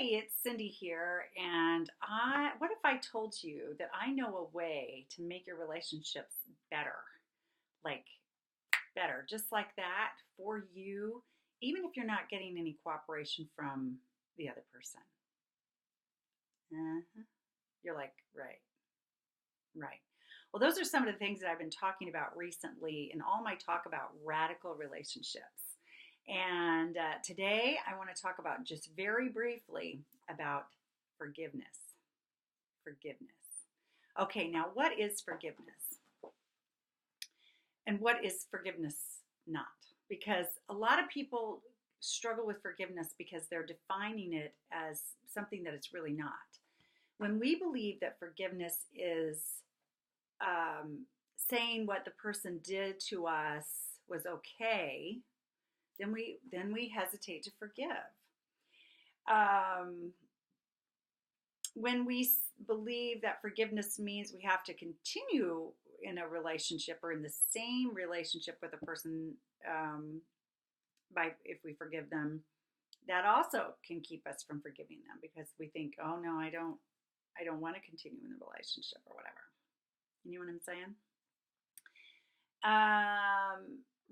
Hey, it's Cindy here, and what if I told you that I know a way to make your relationships better? Like better, just like that for you, even if you're not getting any cooperation from the other person. Uh-huh. You're like, right, right. Well, those are some of the things that I've been talking about recently in all my talk about radical relationships. And today I want to talk about just very briefly about forgiveness. Forgiveness. Okay, now what is forgiveness? And what is forgiveness not? Because a lot of people struggle with forgiveness because they're defining it as something that it's really not. When we believe that forgiveness is saying what the person did to us was okay, then we hesitate to forgive. Um, when we believe that forgiveness means we have to continue in a relationship or in the same relationship with a person, by if we forgive them, that also can keep us from forgiving them because we think, oh no, I don't want to continue in the relationship or whatever. You know what I'm saying?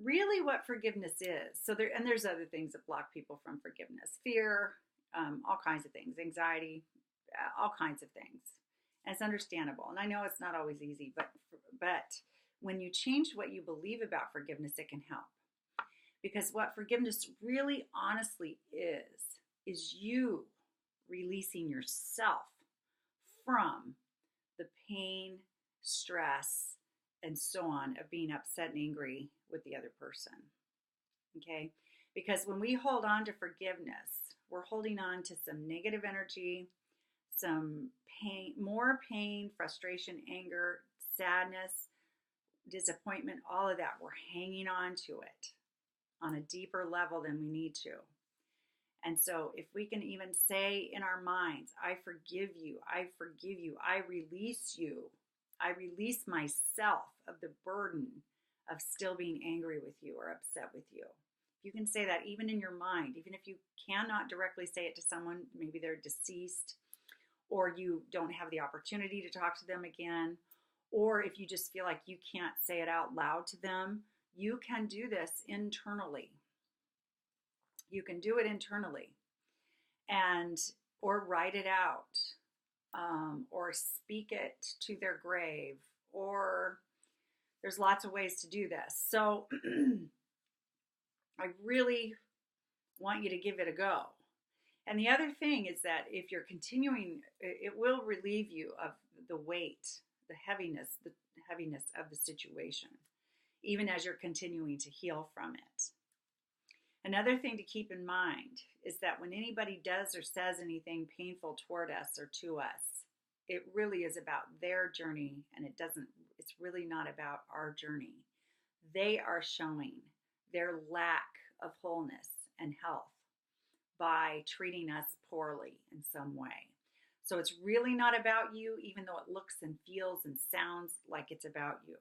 Really what forgiveness is. There's other things that block people from forgiveness: fear, all kinds of things, anxiety, all kinds of things. And it's understandable. And I know it's not always easy, but when you change what you believe about forgiveness, it can help. Because what forgiveness really honestly is you releasing yourself from the pain, stress, and so on of being upset and angry with the other person. Okay? Because when we hold on to forgiveness, we're holding on to some negative energy, some pain, more pain, frustration, anger, sadness, disappointment, all of that. We're hanging on to it on a deeper level than we need to. And so if we can even say in our minds, I forgive you, I forgive you, I release you, I release myself of the burden of still being angry with you or upset with you. You can say that even in your mind, even if you cannot directly say it to someone, maybe they're deceased, or you don't have the opportunity to talk to them again, or if you just feel like you can't say it out loud to them, you can do this internally. You can do it internally, and or write it out, or speak it to their grave, or there's lots of ways to do this. So I really want you to give it a go. And the other thing is that if you're continuing, it will relieve you of the weight, the heaviness of the situation, even as you're continuing to heal from it. Another thing to keep in mind is that when anybody does or says anything painful toward us or to us, it really is about their journey, and it's really not about our journey. They are showing their lack of wholeness and health by treating us poorly in some way. So it's really not about you, even though it looks and feels and sounds like it's about you.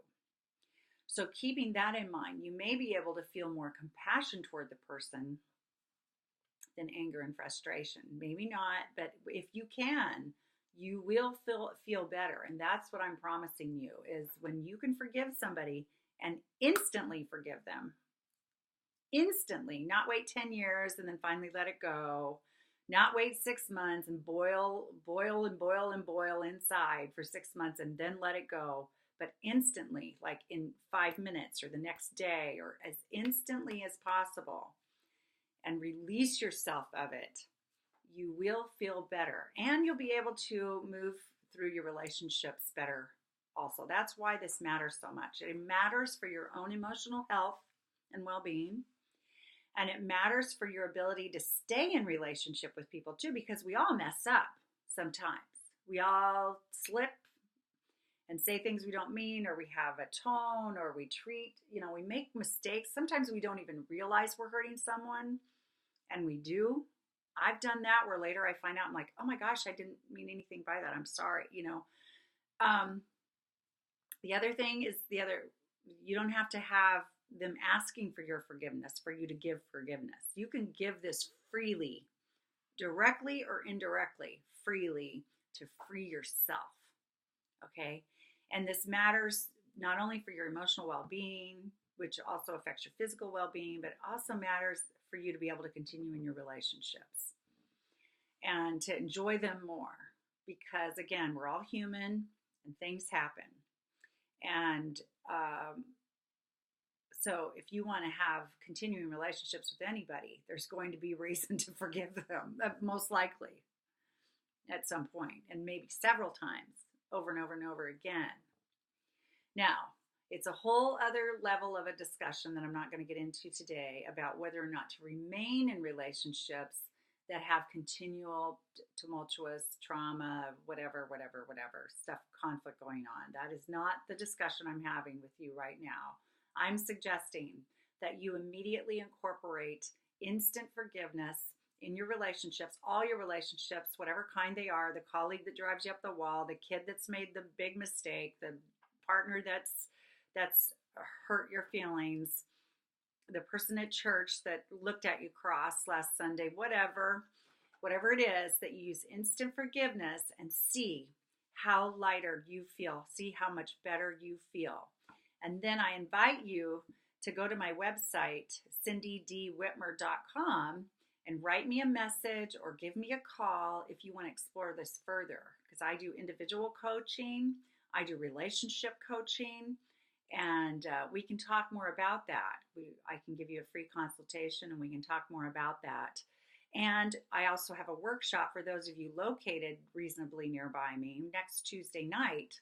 So keeping that in mind, you may be able to feel more compassion toward the person than anger and frustration. Maybe not, but if you can, you will feel better. And that's what I'm promising you, is when you can forgive somebody and instantly forgive them. Instantly, not wait 10 years and then finally let it go. Not wait 6 months and boil inside for 6 months and then let it go. But instantly, like in 5 minutes or the next day, or as instantly as possible, and release yourself of it, you will feel better. And you'll be able to move through your relationships better also. That's why this matters so much. It matters for your own emotional health and well-being. And it matters for your ability to stay in relationship with people too, because we all mess up sometimes. We all slip and say things we don't mean, or we have a tone, or we we make mistakes. Sometimes we don't even realize we're hurting someone, and we do. I've done that where later I find out, I'm like, oh my gosh, I didn't mean anything by that. I'm sorry, The other thing is you don't have to have them asking for your forgiveness for you to give forgiveness. You can give this freely directly or indirectly, freely, to free yourself. Okay? And this matters not only for your emotional well being, which also affects your physical well being, but it also matters for you to be able to continue in your relationships and to enjoy them more. Because again, we're all human and things happen. And so if you want to have continuing relationships with anybody, there's going to be reason to forgive them, most likely at some point, and maybe several times over and over and over again. Now, it's a whole other level of a discussion that I'm not going to get into today about whether or not to remain in relationships that have continual tumultuous trauma, whatever stuff, conflict going on. That is not the discussion I'm having with you right now. I'm suggesting that you immediately incorporate instant forgiveness in your relationships, all your relationships, whatever kind they are, the colleague that drives you up the wall, the kid that's made the big mistake, the partner that's hurt your feelings, the person at church that looked at you cross last Sunday, whatever it is, that you use instant forgiveness and see how lighter you feel, see how much better you feel. And then I invite you to go to my website, cindydwhitmer.com, and write me a message or give me a call if you want to explore this further. Because I do individual coaching, I do relationship coaching, and we can talk more about that. I can give you a free consultation and we can talk more about that. And I also have a workshop for those of you located reasonably nearby me next Tuesday night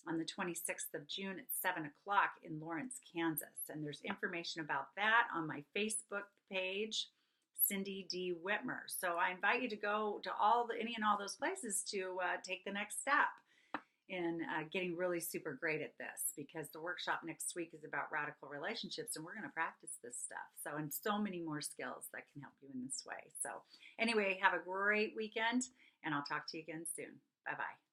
on the 26th of June at 7 o'clock in Lawrence, Kansas. And there's information about that on my Facebook page, Cindy D. Whitmer. So I invite you to go to any and all those places to take the next step in getting really super great at this, because the workshop next week is about radical relationships and we're going to practice this stuff. So, and so many more skills that can help you in this way. So anyway, have a great weekend and I'll talk to you again soon. Bye-bye.